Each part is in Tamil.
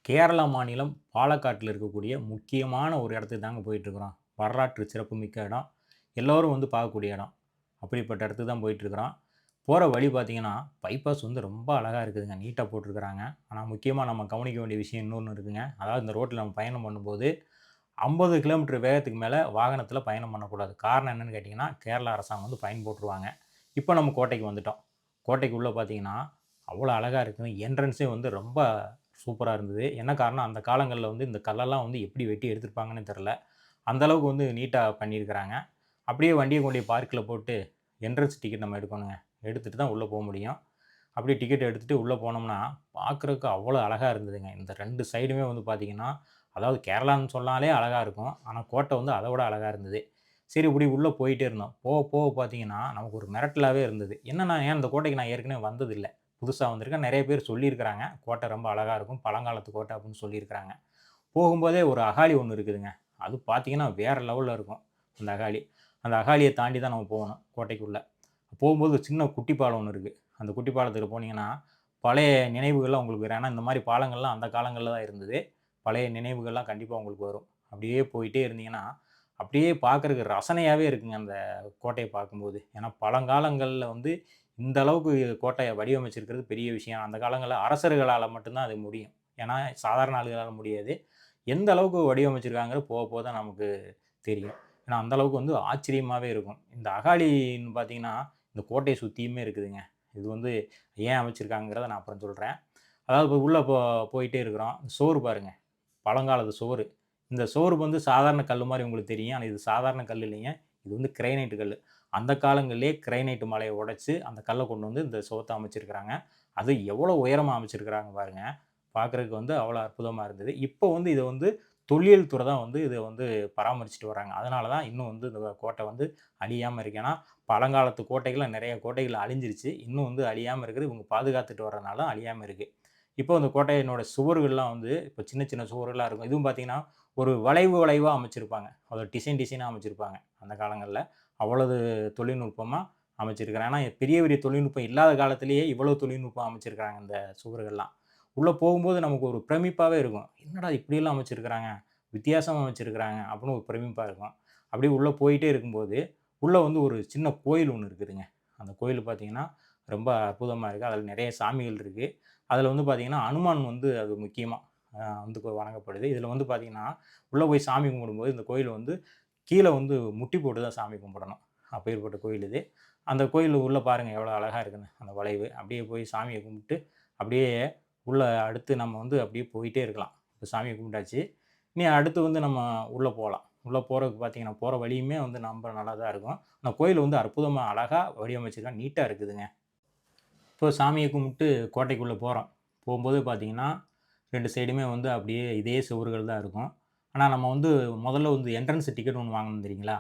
கேரளா மாநிலம் பாலக்காட்டில இருக்கக்கூடிய முக்கியமான ஒரு இடத்துக்கு தாங்க போயிட்டுருக்குறோம். வரலாற்று சிறப்புமிக்க இடம். எல்லோரும் வந்து பார்க்கக்கூடிய இடம். அப்படிப்பட்ட இடத்துக்கு தான் போயிட்டுருக்குறோம். போற வழி பார்த்தீங்கன்னா, பைபாஸ் வந்து ரொம்ப அழகா இருக்குதுங்க. நீட்டா போட்டிருக்கிறாங்க. ஆனா முக்கியமா நம்ம கவனிக்க வேண்டிய விஷயம் இன்னொன்னு இருக்குங்க. அதாவது இந்த ரோட்ல நம்ம பயணம் பண்ணும்போது 50 கிலோமீட்டர் வேகத்துக்கு மேல வாகனத்தில பயணம் பண்ணக்கூடாது. காரணம் என்னன்னு கேட்டீங்கன்னா, கேரளா அரசாங்கம் வந்து ஃபைன் போட்டுருவாங்க. இப்ப நம்ம கோட்டைக்கு வந்துட்டோம். கோட்டைக்கு உள்ள பார்த்தீங்கன்னா, அவ்வளோ அழகா இருக்குங்க. என்ட்ரன்ஸே வந்து ரொம்ப சூப்பரா இருந்தது. என்ன காரணம், அந்த காலங்கள்ல வந்து இந்த கல்லெல்லாம் வந்து எப்படி வெட்டி எடுத்திருப்பாங்கன்னு தெரியல. அந்த அளவுக்கு வந்து நீட்டா பண்ணியிருக்கிறாங்க. அப்படியே வண்டிய கொண்டு போய் பார்க்ல போட்டு என்ட்ரன்ஸ் டிக்கெட் நம்ம எடுக்கணுங்க. எடுத்துட்டு தான் உள்ள முடியும். அப்படியே டிக்கெட் எடுத்துட்டு உள்ள போனோம்னா, பார்க்குறதுக்கு அவ்வளோ அழகா இருந்ததுங்க. இந்த 2 சைடுமே வந்து பார்த்தீங்கன்னா, அதாவது கேரளான்னு சொன்னாலே அழகா இருக்கும். ஆனா கோட்டை வந்து அத விட அழகா இருந்தது. சரி இப்படி உள்ள போயிட்டே இருந்தோம். போக போக பார்த்தீங்கன்னா, நமக்கு ஒரு மிரட்டலாவே இருந்தது. என்னன்னா, ஏன் இந்த கோட்டைக்கு நான் ஏற்கனவே வந்ததில்ல. புதுசா வந்திருக்கேன். நெறைய பேர் சொல்லியிருக்கிறாங்க. கோட்டை ரொம்ப அழகா இருக்கும். பழங்காலத்து கோட்டை அப்படின்னு சொல்லியிருக்கிறாங்க. போகும்போதே ஒரு அகாளி ஒண்ணு இருக்குதுங்க. அது பார்த்தீங்கன்னா, வேற லெவல்ல இருக்கும். அந்த அகாளி. அந்த அகாளிய தாண்டி தான் நம்ம போகணும் கோட்டைக்குள்ள. போகும்போது சின்ன குட்டி பாலம் ஒண்ணு இருக்கு. அந்த குட்டி பாலத்துக்கு போனீங்கன்னா, பழைய நினைவுகள்லாம் உங்களுக்கு வரும். ஏன்னா, இந்த மாரி பாலங்கள்லாம் அந்த காலங்கள்ல தான் இருந்தது. பழைய நினைவுகள்லாம் கண்டிப்பா உங்களுக்கு வரும். அப்படியே போயிட்டே இருந்தீங்கன்னா, அப்படியே பார்க்கறக்கு ரசனையாவே இருக்குங்க அந்த கோட்டைய பார்க்கும்போது. ஏன்னா, பழங்காலங்கள்ல வந்து இந்த அளவுக்கு கோட்டைய வடிவமைச்சிருக்கிறது பெரிய விஷயம். அந்த காலங்கள்ல அரசர்களால மட்டும் தான் அது முடியும். ஏன்னா, சாதாரண ஆளுகளால முடியாது. எந்த அளவுக்கு வடிவமைச்சிருக்காங்கிறது போக போக தான் நமக்கு தெரியும். ஏன்னா, அந்த அளவுக்கு வந்து ஆச்சரியமாவே இருக்கும். இந்த அகாலின்னு பார்த்தீங்கன்னா, இந்த கோட்டைய சுத்தியுமே இருக்குதுங்க. இது வந்து ஏன் அமைச்சிருக்காங்கிறத நான் அப்புறம் சொல்றேன். அதாவது இப்ப உள்ள போயிட்டே இருக்கிறோம். சுவரு பாருங்க. பழங்காலத்து சுவரு. இந்த சுவரு வந்து சாதாரண கல்லு மாரி உங்களுக்கு தெரியும். ஆனா இது சாதாரண கல் இல்லைங்க. இது வந்து கிரைனைட் கல்லு. அந்த காலங்கள்லயே கிரைனைட் மலைய உடைச்சு, அந்த கல்ல கொண்டு வந்து இந்த சுவத்த அமைச்சிருக்கிறாங்க. அது எவ்வளோ உயரமா அமைச்சிருக்கிறாங்க பாருங்க. பார்க்கறதுக்கு வந்து அவ்வளோ அற்புதமா இருந்தது. இப்போ வந்து இத வந்து தொல்லியல் துறை தான் வந்து இத வந்து பராமரிச்சுட்டு வராங்க. அதனால தான் இன்னும் வந்து இந்த கோட்டை வந்து அழியாம இருக்கு. ஏன்னா, பழங்காலத்து கோட்டைகள்லாம் நெறைய கோட்டைகள் அழிஞ்சிருச்சு. இன்னும் வந்து அழியாம இருக்குது. இவங்க பாதுகாத்துட்டு வரனால அழியாம இருக்கு. இப்போ அந்த கோட்டையினோட சுவர்கள்லாம் வந்து இப்ப சின்ன சின்ன சுவர்களா இருக்கும். இதுவும் பார்த்தீங்கன்னா, ஒரு வளைவு வளைவா அமைச்சிருப்பாங்க. அத டிசைன் டிசைனா அமைச்சிருப்பாங்க. அந்த காலங்கள்ல. அவ்வளவு தொழில்நுட்பமா அமைச்சிருக்கிறாங்க. ஆனா பெரிய பெரிய தொழில்நுட்பம் இல்லாத காலத்திலேயே இவ்வளவு தொழில்நுட்பம் அமைச்சிருக்காங்க இந்த சுவர்கள்லாம். உள்ள போகும்போது நமக்கு ஒரு பிரமிப்பாவே இருக்கும். என்னடா இப்படியெல்லாம் அமைச்சிருக்கிறாங்க, வித்தியாசமா அமைச்சிருக்கிறாங்க அப்படின்னு ஒரு பிரமிப்பா இருக்கும். அப்படியே உள்ள போயிட்டே இருக்கும்போது, உள்ள வந்து ஒரு சின்ன கோயில் ஒண்ணு இருக்குதுங்க. அந்த கோயில் பார்த்தீங்கன்னா, ரொம்ப அற்புதமா இருக்கு. அதில நெறைய சாமிகள் இருக்கு. அதில வந்து பார்த்தீங்கன்னா, அனுமான் வந்து அது முக்கியமா வந்து வணங்கப்படுது. இதில வந்து பார்த்தீங்கன்னா, உள்ள போய் சாமி கும்பிடும்போது இந்த கோயில் வந்து கீழ வந்து முட்டி போட்டு தான் சாமி கும்பிடணும். அப்பேற்பட்ட கோயில் இது. அந்த கோயில் உள்ள பாருங்க எவ்வளோ அழகா இருக்குன்னு, அந்த வளைவு. அப்படியே போய் சாமிய கும்பிட்டு, அப்படியே உள்ள அடுத்து நம்ம வந்து அப்படியே போயிட்டே இருக்கலாம். இப்ப சாமிய கும்பிட்டாச்சு. இனி அடுத்து வந்து நம்ம உள்ள போலாம். உள்ள போறதுக்கு பார்த்தீங்கன்னா, போற வழியுமே வந்து ரொம்ப நல்லா தான் இருக்கும். அந்த கோயில் வந்து அற்புதமா, அழகா வடிவமைச்சிருக்காங்க. நீட்டா இருக்குதுங்க. இப்போ சாமிய கும்பிட்டு கோட்டைக்குள்ள போறோம். போம்போது பார்த்தீங்கன்னா, 2 சைடுமே வந்து அப்படியே இதே சுவர்கள் தான் இருக்கும். ஆனா நம்ம வந்து முதல்ல வந்து என்ட்ரன்ஸ் டிக்கெட் ஒண்ணு வாங்கணும் தெரியுங்களா?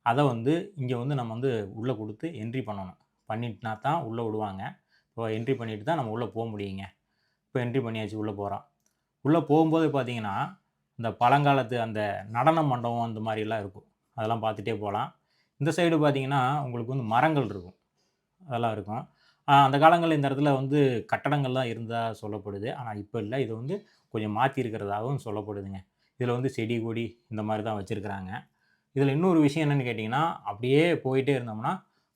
அத வந்து இங்க வந்து நம்ம வந்து உள்ள குடுத்து என்ட்ரி பண்ணணும். பண்ணிட்டா தான் உள்ள விடுவாங்க. இப்போ என்ட்ரி பண்ணிட்டு தான் நம்ம உள்ள முடியுங்க. இப்போ என்ட்ரி பண்ணியாச்சு உள்ள போறோம். உள்ள போகும்போது பார்த்தீங்கன்னா, இந்த பழங்காலத்து அந்த நடன மண்டபம் அந்த மாரிலாம் இருக்கும். அதெல்லாம் பார்த்துட்டே போலாம். இந்த சைடு பார்த்தீங்கன்னா, உங்களுக்கு வந்து மரங்கள் இருக்கும். அதெல்லாம் இருக்கும். அந்த காலங்கள்ல இந்த இடத்துல வந்து கட்டடங்கள்லாம் இருந்தா சொல்லப்படுது. ஆனா இப்ப இல்ல. இது வந்து கொஞ்சம் மாத்தி இருக்கிறதாகவும் சொல்லப்படுதுங்க. இதுல வந்து செடி, கொடி இந்த மாரி தான் வச்சிருக்கிறாங்க. இதுல இன்னொரு விஷயம் என்னன்னு கேட்டீங்கன்னா, அப்படியே போயிட்டே இருந்தோம்னா,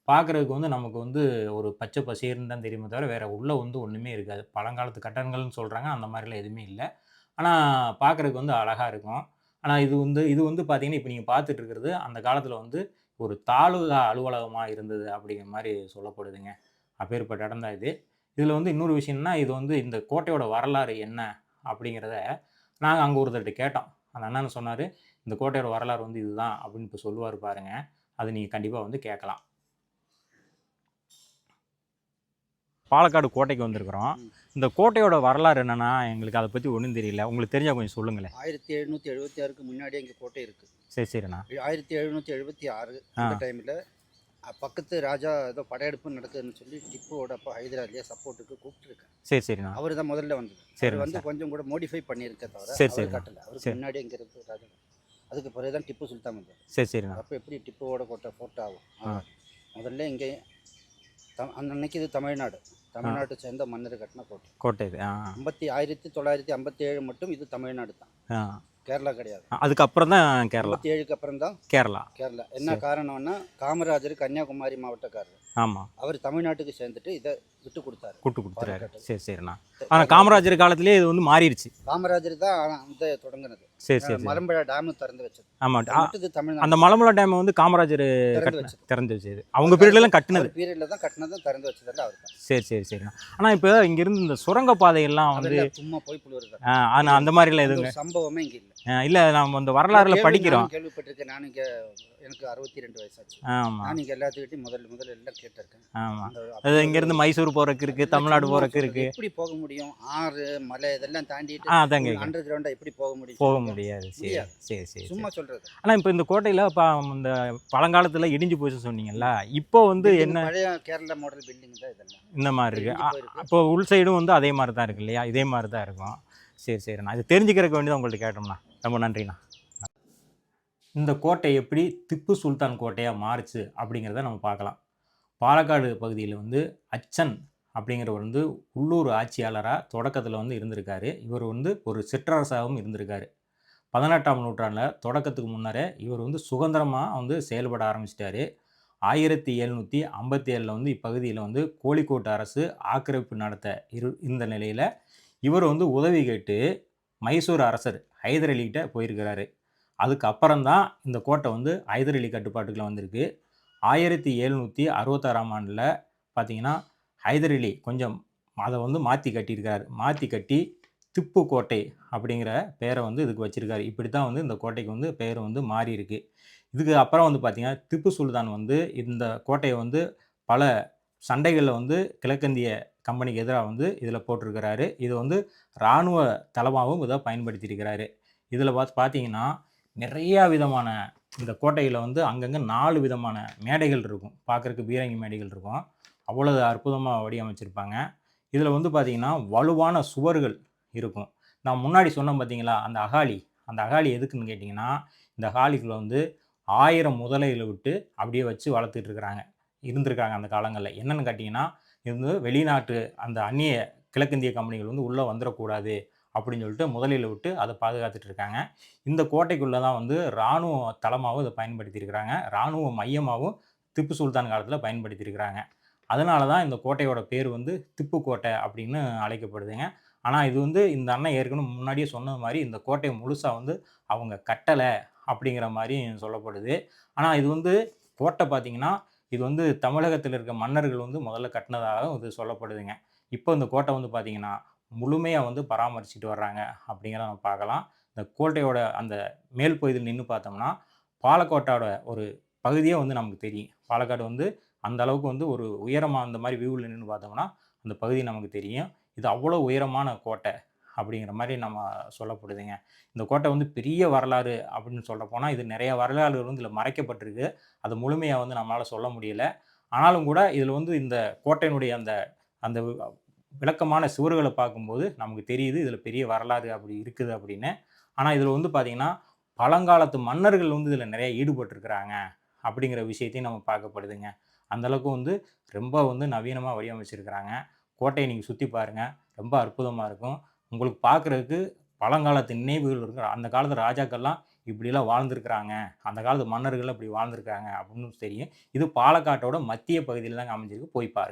பார்க்கறதுக்கு வந்து நமக்கு வந்து ஒரு பச்சை பசேல்ன்னு தான் தெரியுமே தவிர, வேற உள்ள வந்து ஒண்ணுமே இருக்காது. பழங்காலத்து கட்டடங்கள்னு சொல்றாங்க. அந்த மாரிலாம் எதுவுமே இல்ல. ஆனா பார்க்கறதுக்கு வந்து அழகா இருக்கும். ஆனா இது வந்து பார்த்தீங்கன்னா, இப்ப நீங்க பார்த்துட்டு இருக்கிறது அந்த காலத்துல வந்து ஒரு தாலுகா அலுவலகமா இருந்தது அப்படிங்கிற மாரி சொல்லப்படுதுங்க. அப்பேற்பட்ட இடம் தான் இது. இதுல வந்து இன்னொரு விஷயம் என்னன்னா, இது வந்து இந்த கோட்டையோட வரலாறு என்ன அப்படிங்கிறத நாங்க அங்க ஒருத்தர்ட்ட கேட்டோம். அந்த அண்ணன் சொன்னாரு, "இந்த கோட்டையோட வரலாறு வந்து இதுதான்" அப்படின்னு இப்ப சொல்லுவாரு பாருங்க. அத நீங்க கண்டிப்பா வந்து கேட்கலாம். பாலக்காடு கோட்டைக்கு வந்திருக்கிறோம். ம். இந்த கோட்டையோட வரலாறு என்னன்னா, எங்களுக்கு அத பத்தி ஒண்ணும் தெரியல. உங்களுக்கு தெரிஞ்சா கொஞ்சம் சொல்லுங்களேன். 1776க்கு முன்னாடியே இங்க கோட்டை இருக்கு. சரி, சரிண்ணா. 1776 ஆ. அந்த டைம்ல பக்கத்து ராஜா ஏதோ படையெடுப்பு நடக்குதுன்னு சொல்லி டிப்புவோட அப்பா ஹைதர் அலிய சப்போர்ட்டுக்கு கூப்பிட்டுருக்காரு. சரி, சரிண்ணா. அவரு தான் முதல்ல வந்தது. அவரு சரிண்ணா. வந்து கொஞ்சம் கூட மாடிஃபை பண்ணியிருக்கே தவிர, சரி, அவரு சரிண்ணா. கட்டல. அவருக்கு சரி. முன்னாடியே இங்க இருந்த ராஜா. அதுக்கு பிறகு தான் டிப்பு சுல்தான் வந்தாரு. சரி, சரிண்ணா. அப்ப எப்படி டிப்புவோட கோட்டை ஃபோர்ட் ஆகும்? ஆ. ஆகாது. முதல்ல இங்க அன்னைக்கு இது தமிழ்நாடு. தமிழ்நாட்டை சேர்ந்த மன்னர் கட்டின கோட்டை. கோட்டை இது. 1957 மட்டும் இது தமிழ்நாடு தான், ஆ. கேரளா கிடையாது. அதுக்கப்புறம் தான் கேரளா. 57க்கு அப்புறம் தான் கேரளா. கேரளா. என்ன காரணம்னா, காமராஜர் கன்னியாகுமரி மாவட்டக்காரர், ஆமாம். அவர் தமிழ்நாட்டுக்கு சேர்ந்துட்டு இதை விட்டு கொடுத்தாரு. கூட்டு கொடுத்துறாரு. சரி சரிண்ணா. ஆனால் காமராஜர் காலத்திலே இது வந்து மாறிடுச்சு. காமராஜர் தான் அந்த தொடங்கினது. சரி சரி. மலம்புழா டேம் திறந்து வச்சது. ஆமாம். இது தமிழ்நாடு அந்த மலம்புழா டேம் வந்து காமராஜர் திறந்து வச்சது. திறந்து வச்சது. அவங்க பீரியட்லாம் கட்டினது. பீரியட்ல தான் கட்டினதும் திறந்து வச்சதெல்லாம் அவர் தான். சரி சரி சரிண்ணா. ஆனால் இப்போ இங்கேருந்து இந்த சுரங்கப்பாதையெல்லாம் வந்து அதெல்லாம் சும்மா போய் புழுவுறது. ஆனால் அந்த மாதிரிலாம் எதுவுங்க சம்பவமே இங்கே இல்லை. இல்லை, நம்ம இந்த வரலாறுல படிக்கிறோம். கேள்விப்பட்டிருக்கேன். நான் இங்கே எனக்கு 62 வயசாச்சு. ஆமாம். நான் இங்கே எல்லாத்துக்கிட்டையும் முதல்ல எல்லாம் கேட்டிருக்கேன். ஆமாம். அது இங்கேருந்து மைசூர் போகிறக்கு இருக்குது, தமிழ்நாடு போகிறக்கு இருக்குது. எப்படி போக முடியும்? ஆறு மலை இதெல்லாம் தாண்டிட்டு அதாங்க அண்டர் கிரவுண்டா எப்படி போக முடியும்? போக முடியாது. சரி சரி சரி. சும்மா சொல்றது. ஆனால் இப்போ இந்த கோட்டையில் இப்போ இந்த பழங்காலத்தில் இடிஞ்சு போச்சு சொன்னீங்கல்ல, இப்போ வந்து என்ன பழைய கேரளா மாடல் பில்டிங் தான் இதெல்லாம். இந்த மாதிரி இருக்கு. இடிஞ்சு போயிருக்கு. அப்போ உள் சைடும் வந்து அதே மாதிரி தான் இருக்கு இல்லையா? இதே மாதிரி தான் இருக்கும். சரி சரிண்ணா. இது தெரிஞ்சுக்கிறக்க வேண்டியதான் உங்கள்கிட்ட கேட்டோம்ண்ணா. ரொம்ப நன்றிண்ணா. இந்த கோட்டை எப்படி திப்பு சுல்தான் கோட்டையாக மாறுச்சு அப்படிங்கிறத நம்ம பார்க்கலாம். பாலக்காடு பகுதியில் வந்து அச்சன் அப்படிங்கிறவர் வந்து உள்ளூர் ஆட்சியாளராக தொடக்கத்தில் வந்து இருந்திருக்காரு. இவர் வந்து ஒரு சிற்றரசாகவும் இருந்திருக்காரு. 18ஆம் நூற்றாண்டில் தொடக்கத்துக்கு முன்னரே இவர் வந்து சுதந்திரமாக வந்து செயல்பட ஆரம்பிச்சிட்டாரு. 1757 வந்து இப்பகுதியில் வந்து கோழிக்கோட்டு அரசு ஆக்கிரமிப்பு நடத்த இந்த நிலையில் இவர் வந்து உதவி கேட்டு மைசூர் அரசர் ஹைதர் அலிகிட்ட போயிருக்கிறாரு. அதுக்கப்புறம் தான் இந்த கோட்டை வந்து ஹைதர் அலி கட்டுப்பாட்டுக்குள்ள வந்திருக்கு. 1766ஆம் ஆண்டில் பார்த்தீங்கன்னா ஹைதர் அலி கொஞ்சம் அதை வந்து மாற்றி கட்டியிருக்காரு. மாற்றி கட்டி திப்பு கோட்டை அப்படிங்கிற பேரை வந்து இதுக்கு வச்சுருக்காரு. இப்படி தான் வந்து இந்த கோட்டைக்கு வந்து பேர் வந்து மாறி இருக்கு. இதுக்கு அப்புறம் வந்து பார்த்திங்கன்னா திப்பு சுல்தான் வந்து இந்த கோட்டையை வந்து பல சண்டைகளில் வந்து கிழக்கிந்திய கம்பெனிக்கு எதிராக வந்து இதில் போட்டிருக்கிறாரு. இது வந்து இராணுவ தளமாகவும் இதை பயன்படுத்தியிருக்கிறாரு. இதில் பார்த்தீங்கன்னா நிறையா விதமான இந்த கோட்டையில் வந்து அங்கங்கே 4 விதமான மேடைகள் இருக்கும். பார்க்குறக்கு பீரங்கி மேடைகள் இருக்கும். அவ்வளவு அற்புதமாக வடிவமைச்சிருப்பாங்க. இதில் வந்து பார்த்திங்கன்னா வலுவான சுவர்கள் இருக்கும். நான் முன்னாடி சொன்னேன் பார்த்தீங்களா, அந்த அகாலி எதுக்குன்னு கேட்டிங்கன்னா, இந்த அகாலிக்குள்ளே வந்து 1000 முதலைகளை விட்டு அப்படியே வச்சு வளர்த்துட்டு இருந்திருக்காங்க அந்த காலங்களில். என்னென்னு கேட்டிங்கன்னா, இது வந்து வெளிநாட்டு அந்த அந்நிய கிழக்கிந்திய கம்பெனிகள் வந்து உள்ளே வந்துடக்கூடாது அப்படின்னு சொல்லிட்டு முதலையில் விட்டு அதை பாதுகாத்துட்டு இருக்காங்க. இந்த கோட்டைக்குள்ளே தான் வந்து இராணுவ தளமாகவும் இதை பயன்படுத்தியிருக்கிறாங்க. இராணுவ மையமாகவும் திப்பு சுல்தான் காலத்தில் பயன்படுத்தியிருக்கிறாங்க. அதனால தான் இந்த கோட்டையோட பேர் வந்து திப்பு கோட்டை அப்படின்னு அழைக்கப்படுதுங்க. ஆனால் இது வந்து இந்த அண்ணன் ஏற்கனவே முன்னாடியே சொன்னது மாதிரி இந்த கோட்டையை முழுசாக வந்து அவங்க கட்டலை அப்படிங்கிற மாதிரி சொல்லப்படுது. ஆனால் இது வந்து கோட்டை பார்த்திங்கன்னா, இது வந்து தமிழகத்தில் இருக்க மன்னர்கள் வந்து முதல்ல கட்டினதாக இது சொல்லப்படுதுங்க. இப்போ இந்த கோட்டை வந்து பார்த்திங்கன்னா முழுமையாக வந்து பராமரிச்சுட்டு வர்றாங்க அப்படிங்கிறத நம்ம பார்க்கலாம். இந்த கோட்டையோட அந்த மேல் பகுதியில் நின்று பார்த்தோம்னா பாலக்கோட்டோட ஒரு பகுதியே வந்து நமக்கு தெரியும். பாலக்காடு வந்து அந்த அளவுக்கு வந்து ஒரு உயரமாக அந்த மாதிரி வியூவில் நின்று பார்த்தோம்னா அந்த பகுதி நமக்கு தெரியும். இது அவ்வளோ உயரமான கோட்டை அப்படிங்கிற மாதிரி நம்ம சொல்லப்படுதுங்க. இந்த கோட்டை வந்து பெரிய வரலாறு அப்படின்னு சொல்ல போனால் இது நிறைய வரலாறுகள் வந்து இதில் மறைக்கப்பட்டிருக்கு. அது முழுமையாக வந்து நம்மளால் சொல்ல முடியல. ஆனாலும் கூட இதில் வந்து இந்த கோட்டையினுடைய அந்த அந்த விளக்கமான சுவர்களை பார்க்கும்போது நமக்கு தெரியுது இதில் பெரிய வரலாறு அப்படி இருக்குது அப்படின்னு. ஆனால் இதில் வந்து பார்த்திங்கன்னா பழங்காலத்து மன்னர்கள் வந்து இதில் நிறைய ஈடுபட்டிருக்கிறாங்க அப்படிங்கிற விஷயத்தையும் நம்ம பார்க்கப்படுதுங்க. அந்தளவுக்கு வந்து ரொம்ப வந்து நவீனமாக வடிவமைச்சிருக்கிறாங்க. கோட்டையை நீங்கள் சுற்றி பாருங்கள், ரொம்ப அற்புதமாக இருக்கும். உங்களுக்கு பார்க்குறதுக்கு பழங்காலத்து நினைவுகள் இருக்கும். அந்த காலத்து ராஜாக்கள்லாம் இப்படிலாம் வாழ்ந்துருக்கிறாங்க, அந்த காலத்து மன்னர்கள் இப்படி வாழ்ந்துருக்காங்க அப்படின்னு தெரியும். இது பாலக்காட்டோட மத்திய பகுதியில் தாங்க அமைஞ்சிருக்கு. போய் பாருங்க.